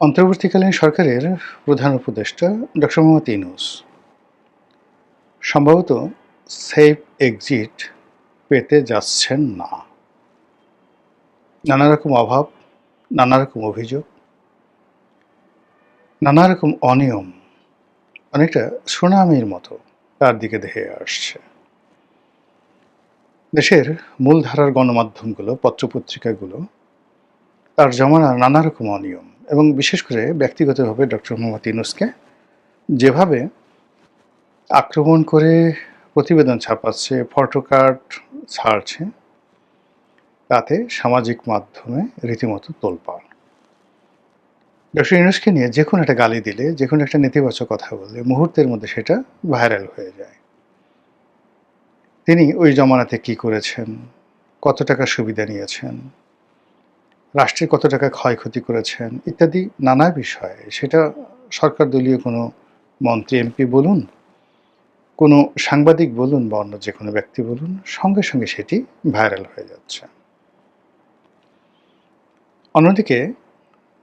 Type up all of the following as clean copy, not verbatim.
অন্তর্বর্তীকালীন সরকারের প্রধান উপদেষ্টা ডক্টর মোহাম্মদ ইউনূস সম্ভবত সেফ এক্সিট পেতে যাচ্ছেন না। নানা রকম অভাব, নানা রকম অভিযোগ, নানা রকম অনিয়ম অনেকটা সুনামির মতো তার দিকে ধেয়ে আসছে। দেশের মূলধারার গণমাধ্যমগুলো, পত্রপত্রিকাগুলো তার জমানার নানা রকম অনিয়ম এবং বিশেষ করে ব্যক্তিগতভাবে ডক্টর মোহাম্মদ ইউনূসকে যেভাবে আক্রমণ করে প্রতিবেদন ছাপাচ্ছে, ফটোকার্ড ছাড়ছে, তাতে সামাজিক মাধ্যমে রীতিমতো তোলপাড়। ডক্টর ইউনূসকে নিয়ে যে কোনো একটা গালি দিলে, যে কোনো একটা নেতিবাচক কথা বললে মুহূর্তের মধ্যে সেটা ভাইরাল হয়ে যায়। তিনি ওই জমানাতে কি করেছেন, কত টাকা সুবিধা নিয়েছেন, রাষ্ট্রের কত টাকা ক্ষয়ক্ষতি করেছেন ইত্যাদি নানা বিষয়ে সেটা সরকার দলীয় কোনো মন্ত্রী এমপি বলুন, কোনো সাংবাদিক বলুন বা অন্য যে কোনো ব্যক্তি বলুন, সঙ্গে সঙ্গে সেটি ভাইরাল হয়ে যাচ্ছে। অন্যদিকে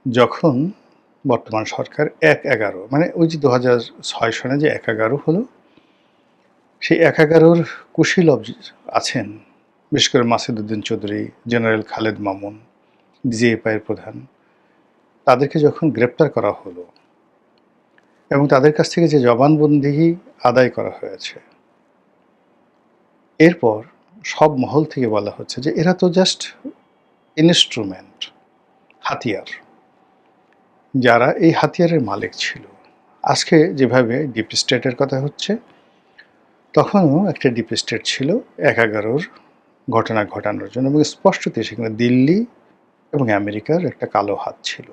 যখন বর্তমান সরকার ১/১১ মানে ওই যে ২০০৬ সনে যে ১/১১ হলো, সেই ১/১১-র কুশীলব আছেন, বিশেষ করে মাসুদ উদ্দিন চৌধুরী, জেনারেল খালেদ মামুন, ডিজিএফআই-এর প্রধান, তাদেরকে যখন গ্রেপ্তার করা হলো এবং তাদের কাছ থেকে যে জবানবন্দি আদায় করা হয়েছে, এরপর সব মহল থেকে বলা হচ্ছে যে এরা তো জাস্ট ইনস্ট্রুমেন্ট, হাতিয়ার। যারা এই হাতিয়ারের মালিক ছিল, আজকে যেভাবে ডিপ স্টেটের কথা হচ্ছে, তখনও একটা ডিপ স্টেট ছিল ১/১১-র ঘটনা ঘটানোর জন্য এবং স্পষ্টতই সেখানে দিল্লি এবং আমেরিকার একটা কালো হাত ছিল।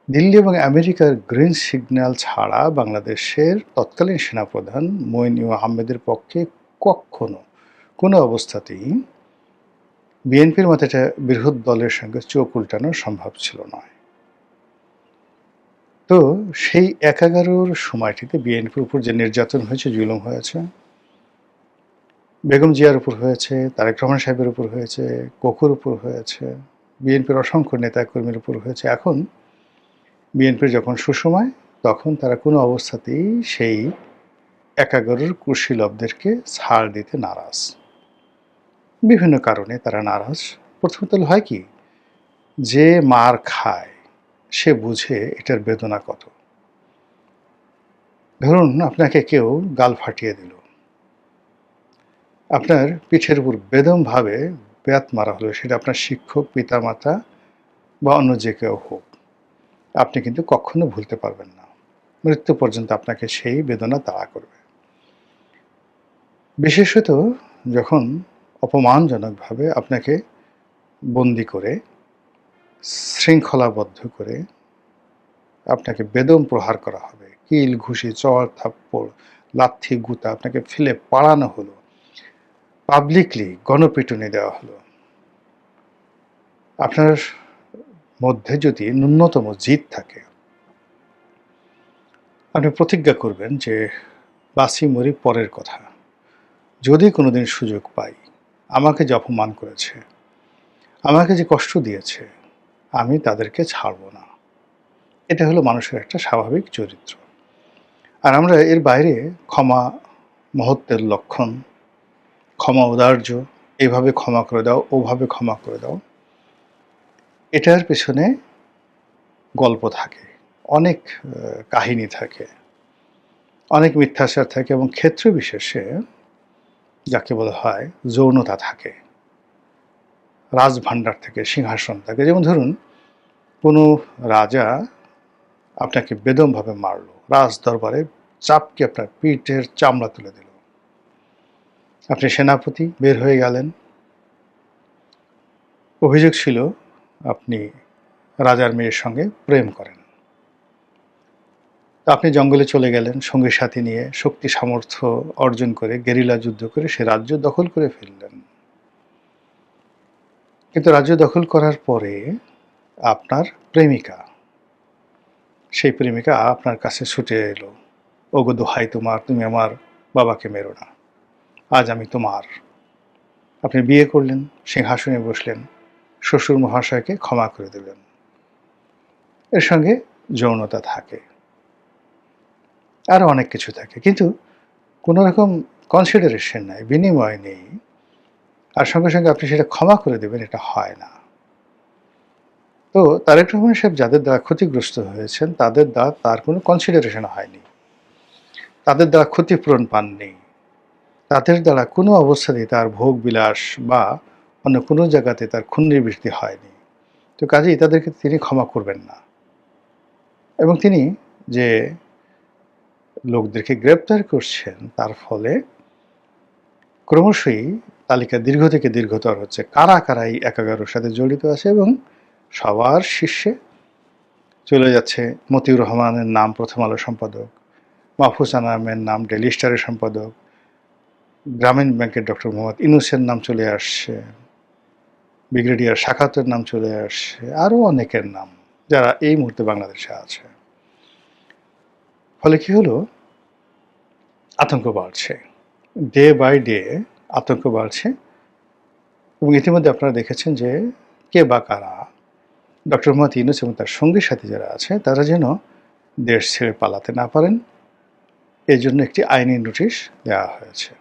দিল্লি এবং আমেরিকার গ্রিন সিগন্যাল ছাড়া বাংলাদেশের তৎকালীন সেনাপ্রধান মঈন আহমেদের পক্ষে কক্ষনো কোনো অবস্থাতেই বিএনপির মতো একটা বৃহৎ দলের সঙ্গে চোখ উল্টানো সম্ভব ছিল না। তো সেই ১/১১-র সময়টিতে বিএনপির উপর যে নির্যাতন হয়েছে, জুলুম হয়েছে, বেগম জিয়ার উপর হয়েছে, তারেক রহমান সাহেবের উপর হয়েছে, কোকুর উপর হয়েছে, বিএনপির অসংখ্য নেতাকর্মীর উপর হয়েছে। এখন বিএনপির যখন সুসময়, তখন তারা কোনো অবস্থাতেই সেই ১/১১-র কুশীলবদেরকে ছাড় দিতে নারাজ। বিভিন্ন কারণে তারা নারাজ। প্রথমত হয় কি, যে মার খায় সে বুঝে এটার বেদনা কত। ধরুন আপনাকে কেউ গাল ফাটিয়ে দিল, আপনার পিঠের উপর বেদমভাবে বেত মারা হলো, সেটা আপনার শিক্ষক, পিতামাতা বা অন্য যে কেউ হোক, আপনি কিন্তু কখনো ভুলতে পারবেন না। মৃত্যু পর্যন্ত আপনাকে সেই বেদনা তাড়া করবে। বিশেষত যখন অপমানজনকভাবে আপনাকে বন্দি করে, শৃঙ্খলাবদ্ধ করে আপনাকে বেদম প্রহার করা হবে, কিল, ঘুষি, চড়, থাপ্পড়, লাথি, গুঁতা আপনাকে ফেলে পাড়ানো হলো, পাবলিকলি গণপিটুনি দেওয়া হলো। আপনার মধ্যে যদি ন্যূনতম জিদ থাকে, আপনি প্রতিজ্ঞা করবেন যে বাঁচি মরি পরের কথা, যদি কোনোদিন সুযোগ পাই, আমাকে যে অপমান করেছে, আমাকে যে কষ্ট দিয়েছে, আমি তাদেরকে ছাড়ব না। এটা হলো মানুষের একটা স্বাভাবিক চরিত্র। আর আমরা এর বাইরে ক্ষমা মহত্বের লক্ষণ, ক্ষমা ঔদার্য, এইভাবে ক্ষমা করে দাও, ওভাবে ক্ষমা করে দাও, এটার পেছনে গল্প থাকে, অনেক কাহিনী থাকে, অনেক মিথ্যাচার থাকে এবং ক্ষেত্র বিশেষে যাকে বলা হয় যৌনতা থাকে, রাজভাণ্ডার থেকে, সিংহাসন থাকে। যেমন ধরুন, কোনো রাজা আপনাকে বেদমভাবে মারল, রাজ দরবারে চাপকে আপনার পিঠের চামড়া তুলে দিল, আপনি সেনাপতি, বের হয়ে গেলেন। অভিযোগ ছিল আপনি রাজার মেয়ের সঙ্গে প্রেম করেন। তা আপনি জঙ্গলে চলে গেলেন সঙ্গী সাথী নিয়ে, শক্তি সামর্থ্য অর্জন করে, গেরিলা যুদ্ধ করে সে রাজ্য দখল করে ফেললেন। কিন্তু রাজ্য দখল করার পরে আপনার প্রেমিকা, সেই প্রেমিকা আপনার কাছে ছুটে এলো, ওগো দোহাই তোমার, তুমি আমার বাবাকে মেরো না, আজ আমি তোমার। আপনি বিয়ে করলেন, সিংহাসনে বসলেন, শ্বশুর মহাশয়কে ক্ষমা করে দিলেন। এর সঙ্গে যৌনতা থাকে, আরও অনেক কিছু থাকে, কিন্তু কোনো রকম কনসিডারেশন নাই, বিনিময় নেই, আর সঙ্গে সঙ্গে আপনি সেটা ক্ষমা করে দেবেন, এটা হয় না। তো তারেক রহমান সাহেব যাদের দ্বারা ক্ষতিগ্রস্ত হয়েছেন তাদের দ্বারা তার কোনো কনসিডারেশন হয়নি, তাদের দ্বারা ক্ষতিপূরণ পাননি, তাদের দ্বারা কোনো অবস্থাতেই তার ভোগ বিলাস বা অন্য কোনো জায়গাতে তার খুননিবৃত্তি হয়নি। তো কাজেই তাদেরকে তিনি ক্ষমা করবেন না, এবং তিনি যে লোকদেরকে গ্রেপ্তার করছেন তার ফলে ক্রমশই তালিকা দীর্ঘ থেকে দীর্ঘতর হচ্ছে। কারা কারা এই ১১ সাথে জড়িত আছে, এবং সবার শীর্ষে চলে যাচ্ছে মতিউর রহমানের নাম প্রথম আলো সম্পাদক, মাহফুজ আনামের নাম ডেইলি স্টারের সম্পাদক, গ্রামীণ ব্যাংকের ডক্টর মোহাম্মদ ইউনূসের নাম চলে আসছে, ব্রিগেডিয়ার সাখাওয়াতের নাম চলে আসছে, আরও অনেকের নাম যারা এই মুহূর্তে বাংলাদেশে আছে। ফলে কি হলো, আতঙ্ক বাড়ছে, ডে বাই ডে আতঙ্ক বাড়ছে, এবং ইতিমধ্যে আপনারা দেখেছেন যে কে বা কারা ডক্টর মোহাম্মদ ইউনূস এবং তার সঙ্গী সাথী যারা আছে তারা যেন দেশ ছেড়ে পালাতে না পারেন, এই জন্য একটি আইনি নোটিশ দেওয়া হয়েছে।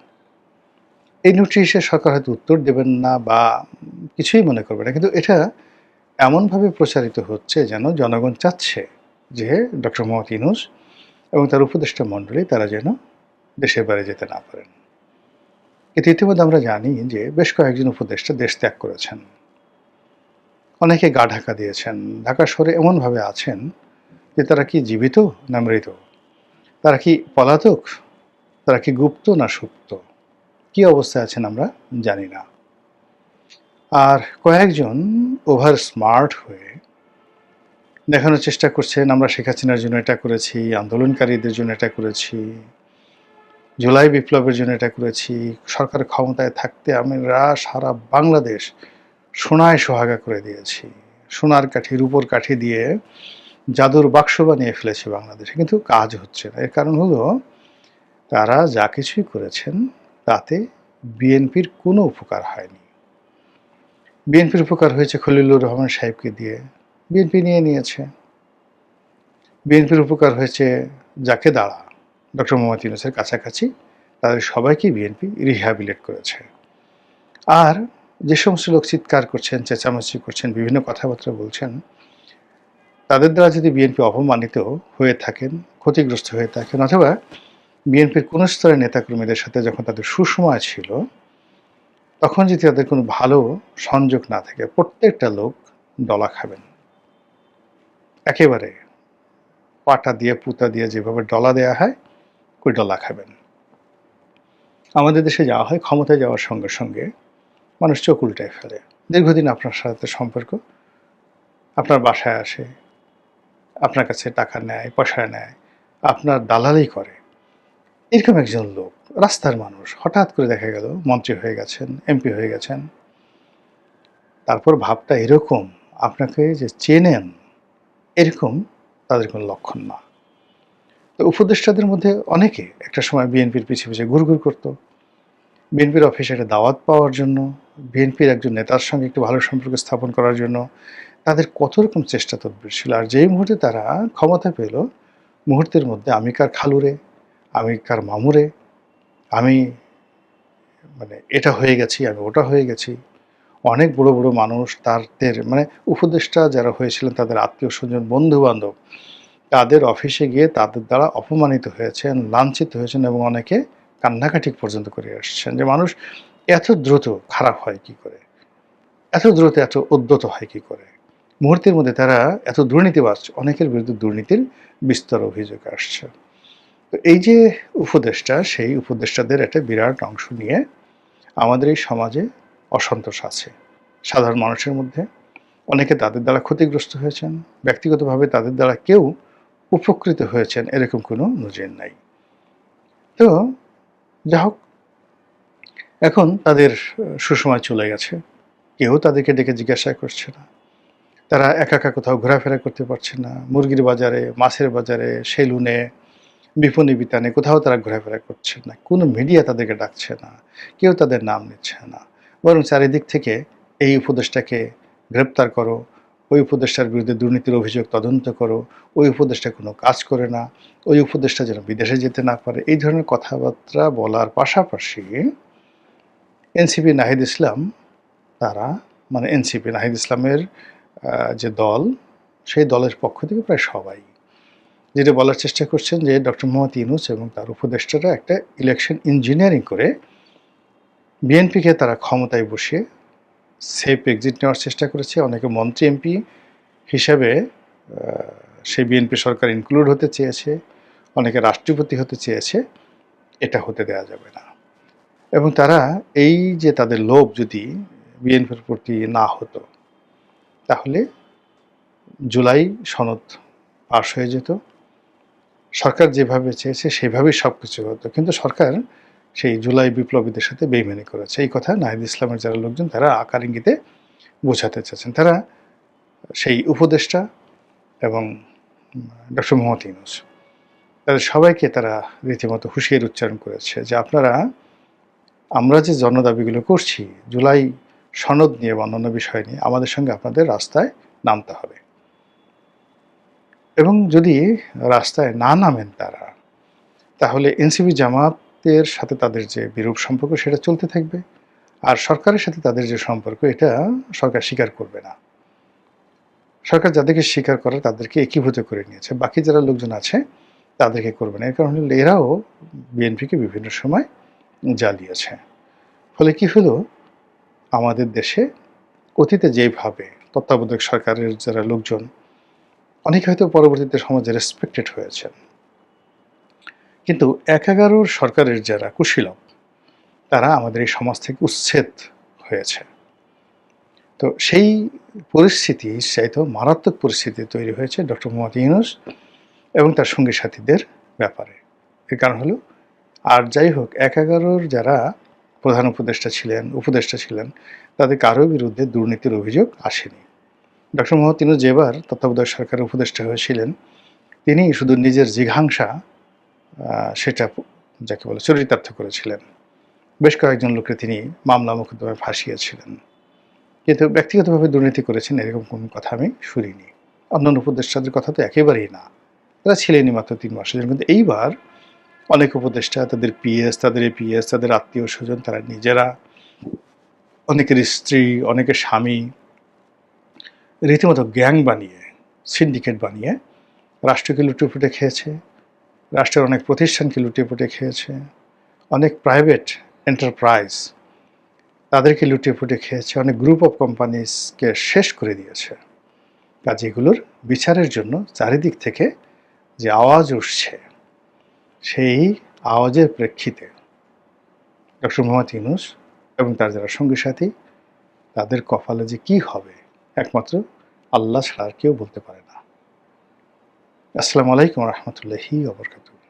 এই নোটিশে সরকার হয়তো উত্তর দেবেন না বা কিছুই মনে করবে না, কিন্তু এটা এমনভাবে প্রচারিত হচ্ছে যেন জনগণ চাচ্ছে যে ডক্টর মোহাম্মদ ইউনূস এবং তার উপদেষ্টা মণ্ডলী তারা যেন দেশের বাইরে যেতে না পারেন। কিন্তু ইতিমধ্যে আমরা জানি যে বেশ কয়েকজন উপদেষ্টা দেশ ত্যাগ করেছেন, অনেকে গা ঢাকা দিয়েছেন, ঢাকা শহরে এমনভাবে আছেন যে তারা কি জীবিত না মৃত, তারা কি পলাতক, তারা কি গুপ্ত না সুপ্ত, কি অবস্থায় আছেন আমরা জানি না। আর কয়েকজন ওভার স্মার্ট হয়ে দেখানোর চেষ্টা করছেন আমরা শেখ হাসিনার জন্য এটা করেছি, আন্দোলনকারীদের জন্য এটা করেছি, জুলাই বিপ্লবের জন্য এটা করেছি, সরকার ক্ষমতায় থাকতে আমরা সারা বাংলাদেশ সোনায় সোহাগা করে দিয়েছি, সোনার কাঠি রূপোর কাঠি দিয়ে জাদুর বাক্স বানিয়ে ফেলেছে বাংলাদেশে, কিন্তু কাজ হচ্ছে না। এর কারণ হলো তারা যা কিছুই করেছেন তাতে বিএনপির কোনো উপকার হয়নি। বিএনপির উপকার হয়েছে খলিলুর রহমান সাহেবকে দিয়ে, বিএনপি নিয়ে নিয়েছে। বিএনপির উপকার হয়েছে যাকে দ্বারা ডক্টর মোহাম্মদ ইউনূসের কাছাকাছি, তাদের সবাইকে বিএনপি রিহ্যাবিলিট করেছে। আর যে সমস্ত লোক চিৎকার করছেন, চেঁচামেচি করছেন, বিভিন্ন কথাবার্তা বলছেন, তাদের দ্বারা যদি বিএনপি অপমানিত হয়ে থাকেন, ক্ষতিগ্রস্ত হয়ে থাকেন, অথবা বিএনপির কোনো স্তরের নেতাকর্মীদের সাথে যখন তাদের সুসময় ছিল তখন যদি তাদের কোনো ভালো সংযোগ না থাকে, প্রত্যেকটা লোক ডলা খাবেন, একেবারে পাটা দিয়ে পুতা দিয়ে যেভাবে ডলা দেওয়া হয় ওই ডলা খাবেন। আমাদের দেশে যাওয়া হয়, ক্ষমতায় যাওয়ার সঙ্গে সঙ্গে মানুষ চোখ উল্টায় ফেলে। দীর্ঘদিন আপনার সাথে সম্পর্ক, আপনার বাসায় আসে, আপনার কাছে টাকা নেয়, পয়সা নেয়, আপনার দালালি করে, এরকম একজন লোক, রাস্তার মানুষ, হঠাৎ করে দেখা গেল মন্ত্রী হয়ে গেছেন, এমপি হয়ে গেছেন, তারপর ভাবটা এরকম আপনাকে যে চেনেন এরকম তাদের কোনো লক্ষণ না। তো উপদেষ্টাদের মধ্যে অনেকে একটা সময় বিএনপির পিছে পিছে ঘুরঘুর করতো, বিএনপির অফিসে একটা দাওয়াত পাওয়ার জন্য, বিএনপির একজন নেতার সঙ্গে একটু ভালো সম্পর্ক স্থাপন করার জন্য তাদের কত রকম চেষ্টা তদবির ছিল। আর যেই মুহূর্তে তারা ক্ষমতা পেল, মুহূর্তের মধ্যে আমি কার খালুরে, আমি কার মামুরে, আমি মানে এটা হয়ে গেছি, আমি ওটা হয়ে গেছি। অনেক বড় বড় মানুষ তাদের মানে উপদেষ্টা যারা হয়েছিলেন তাদের আত্মীয় স্বজন বন্ধু বান্ধব তাদের অফিসে গিয়ে তাদের দ্বারা অপমানিত হয়েছেন, লাঞ্ছিত হয়েছেন, এবং অনেকে কান্নাকাটি পর্যন্ত করে আসছেন যে মানুষ এত দ্রুত খারাপ হয় কি করে, এত দ্রুত এত উদ্যত হয় কি করে। মুহূর্তের মধ্যে তারা এত দুর্নীতিবাজ, অনেকের বিরুদ্ধে দুর্নীতির বিস্তর অভিযোগ আসছে। তো এই যে উপদেষ্টা, সেই উপদেষ্টাদের একটা বিরাট অংশ নিয়ে আমাদের এই সমাজে অসন্তোষ আছে সাধারণ মানুষের মধ্যে। অনেকে তাদের দ্বারা ক্ষতিগ্রস্ত হয়েছেন, ব্যক্তিগতভাবে তাদের দ্বারা কেউ উপকৃত হয়েছেন এরকম কোনো নজির নাই। তো যা হোক, এখন তাদের সুসময় চলে গেছে, কেউ তাদেরকে ডেকে জিজ্ঞাসা করছে না, তারা একা একা কোথাও ঘোরাফেরা করতে পারছে না, মুরগির বাজারে, মাছের বাজারে, সেলুনে, বিপণী বিতানে কোথাও তারা ঘোরাফেরা করছে না, কোনো মিডিয়া তাদেরকে ডাকছে না, কেউ তাদের নাম নিচ্ছে না, বরং চারিদিক থেকে এই উপদেশটাকে গ্রেপ্তার করো, ওই উপদেষ্টার বিরুদ্ধে দুর্নীতির অভিযোগ তদন্ত করো, ওই উপদেষ্টা কোনো কাজ করে না, ওই উপদেষ্টা যেন বিদেশে যেতে না পারে, এই ধরনের কথাবার্তা বলার পাশাপাশি এনসিপি নাহিদ ইসলাম তারা মানে এনসিপি নাহিদ ইসলামের যে দল, সেই দলের পক্ষ থেকে প্রায় সবাই যেটা বলার চেষ্টা করছেন যে ডক্টর মোহাম্মদ ইউনূস এবং তার উপদেষ্টারা একটা ইলেকশন ইঞ্জিনিয়ারিং করে বিএনপিকে তারা ক্ষমতায় বসিয়ে সেফ এক্সিট নেওয়ার চেষ্টা করেছে। অনেকে মন্ত্রী এমপি হিসেবে সেই বিএনপি সরকার ইনক্লুড হতে চেয়েছে, অনেকে রাষ্ট্রপতি হতে চেয়েছে। এটা হতে দেওয়া যাবে না। এবং তারা এই যে তাদের লোভ যদি বিএনপির প্রতি না হতো, তাহলে জুলাই সনদ পাশ হয়ে যেত, সরকার যেভাবে চেয়েছে সেভাবেই সব কিছু হতো। কিন্তু সরকার সেই জুলাই বিপ্লবীদের সাথে বেইমানি করেছে। এই কথা নাহিদ ইসলামের যারা লোকজন তারা আকার ইঙ্গিতে বোঝাতে চাচ্ছেন। তারা সেই উপদেষ্টা এবং ডক্টর মোহাম্মদ ইউনূস তাদের সবাইকে তারা রীতিমতো হুঁশিয়ারি উচ্চারণ করেছে যে আপনারা আমরা যে জনদাবিগুলো করছি জুলাই সনদ নিয়ে বা অন্যান্য বিষয় নিয়ে, আমাদের সঙ্গে আপনাদের রাস্তায় নামতে হবে। এবং যদি রাস্তায় না নামেন তারা, তাহলে এনসিপি জামাতের সাথে তাদের যে বিরূপ সম্পর্ক সেটা চলতে থাকবে, আর সরকারের সাথে তাদের যে সম্পর্ক এটা সরকার স্বীকার করবে না। সরকার যাদেরকে স্বীকার করে তাদেরকে একীভূত করে নিয়েছে, বাকি যারা লোকজন আছে তাদেরকে করবে না। এর কারণে এরাও বিএনপিকে বিভিন্ন সময় জ্বালিয়েছে। ফলে কি হলো, আমাদের দেশে অতীতে যেভাবে তত্ত্বাবধায়ক সরকারের যারা লোকজন অনেকে হয়তো পরবর্তীতে সমাজে রেসপেক্টেড হয়েছেন, কিন্তু ১১ সরকারের যারা কুশীলব তারা আমাদের এই সমাজ থেকে উচ্ছেদ হয়েছে। তো সেই পরিস্থিতি চাইতেও মারাত্মক পরিস্থিতি তৈরি হয়েছে ডক্টর মোহাম্মদ ইউনূস এবং তার সঙ্গী সাথীদের ব্যাপারে। এর কারণ হলো, আর যাই হোক ১১ যারা প্রধান উপদেষ্টা ছিলেন তাদের কারোর বিরুদ্ধে দুর্নীতির অভিযোগ আসেনি। ডক্টর মোহাম্মদ ইউনূস যেবার তত্ত্বাবধায়ক সরকারের উপদেষ্টা হয়েছিলেন, তিনি শুধু নিজের জিঘাংসা সেটা যাকে বলে চরিতার্থ করেছিলেন। বেশ কয়েকজন লোককে তিনি মামলা মোকদ্দমায় ফাঁসিয়েছিলেন, কিন্তু ব্যক্তিগতভাবে দুর্নীতি করেছেন এরকম কোনো কথা আমি শুনিনি। অন্যান্য উপদেষ্টাদের কথা তো একেবারেই না, তারা ছিলেনই মাত্র ৩ মাসের জন্য। কিন্তু এইবার অনেক উপদেষ্টা, তাদের পিএস, তাদের এপিএস, তাদের আত্মীয় স্বজন, তারা নিজেরা, অনেকের স্ত্রী, অনেকের স্বামী রীতিমতো গ্যাং বানিয়ে, সিন্ডিকেট বানিয়ে রাষ্ট্রকে লুটেপুটে খেয়েছে, রাষ্ট্রের অনেক প্রতিষ্ঠানকে লুটেপুটে খেয়েছে, অনেক প্রাইভেট এন্টারপ্রাইজ তাদেরকে লুটেপুটে খেয়েছে, অনেক গ্রুপ অফ কোম্পানিজকে শেষ করে দিয়েছে। কাজে এগুলোর বিচারের জন্য চারিদিক থেকে যে আওয়াজ উঠছে, সেই আওয়াজের প্রেক্ষিতে ডক্টর মোহাম্মদ ইউনূস এবং তার যারা সঙ্গী সাথী তাদের কপালে যে কী হবে একমাত্র আল্লাহ ছাড়া আর কেউ বলতে পারে না। আসসালামু আলাইকুম ওয়া রাহমাতুল্লাহি ওয়া বারাকাতুহু।